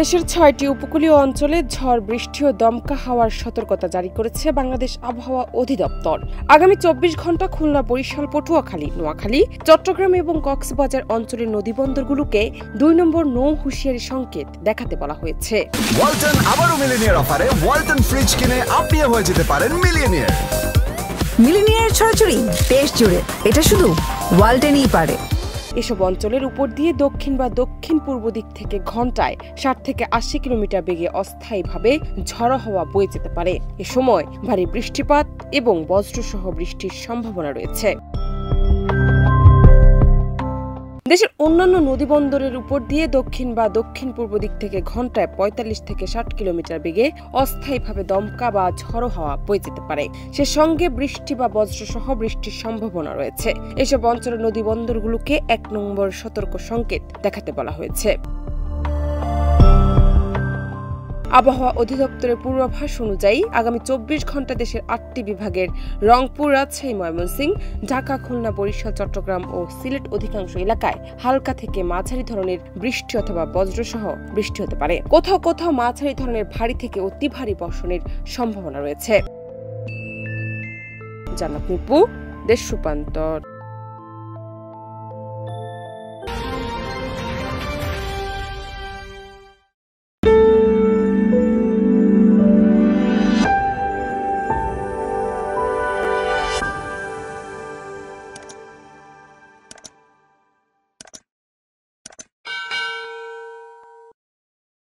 দেশের ৬টি উপকূলীয় অঞ্চলে ঝড় বৃষ্টি ও দমকা হাওয়ার সতর্কতা জারি করেছে বাংলাদেশ আবহাওয়া অধিদপ্তর। আগামী ২৪ ঘণ্টা খুলনা, বরিশাল, পটুয়াখালী, নোয়াখালী, চট্টগ্রাম এবং কক্সবাজার অঞ্চলের নদীবন্দরগুলোকে ২ নম্বর নৌ হুঁশিয়ারি সংকেত দেখাতে বলা হয়েছে। ওয়ালটন আবারও মিলিনিয়ার অফারে ওয়ালটন ফ্রিজ কিনে আপনিও হয়ে যেতে পারেন মিলিয়নিয়ার। মিলিনিয়ার ছড়াছড়ি দেশ জুড়ে, এটা শুধু ওয়ালটনই পারে। এসব অঞ্চলের উপর দিয়ে দক্ষিণ বা দক্ষিণ পূর্ব দিক থেকে ঘন্টায় ৬০ থেকে ৮০ কিলোমিটার বেগে অস্থায়ীভাবে ঝড়ো হাওয়া বয়ে যেতে পারে। এ সময় ভারী বৃষ্টিপাত এবং বজ্রসহ বৃষ্টির সম্ভাবনা রয়েছে। দেশের অন্যান্য নদীবন্দরের উপর দিয়ে দক্ষিণ বা দক্ষিণ পূর্ব দিক থেকে ঘন্টায় ৪৫ থেকে ৬০ কিলোমিটার বেগে অস্থায়ীভাবে দমকা বা ঝড়ো হাওয়া বয়ে যেতে পারে। সে সঙ্গে বৃষ্টি বা বজ্রসহ বৃষ্টির সম্ভাবনা রয়েছে। এসব অঞ্চলের নদীবন্দরগুলোকে ১ নম্বর সতর্ক সংকেত দেখাতে বলা হয়েছে। আবহাওয়া অধিদপ্তরের পূর্বাভাস অনুযায়ী আগামী ২৪ ঘণ্টা দেশের ৮টি বিভাগের রংপুর, রাজশাহী, ময়মনসিংহ, ঢাকা, খুলনা, বরিশাল, চট্টগ্রাম ও সিলেট অধিকাংশ এলাকায় হালকা থেকে মাঝারি ধরনের বৃষ্টি অথবা বজ্রসহ বৃষ্টি হতে পারে। কোথাও কোথাও মাঝারি ধরনের ভারী থেকে অতি ভারী বর্ষণের সম্ভাবনা রয়েছে। জান্নাত নিপু, দেশ রূপান্তর।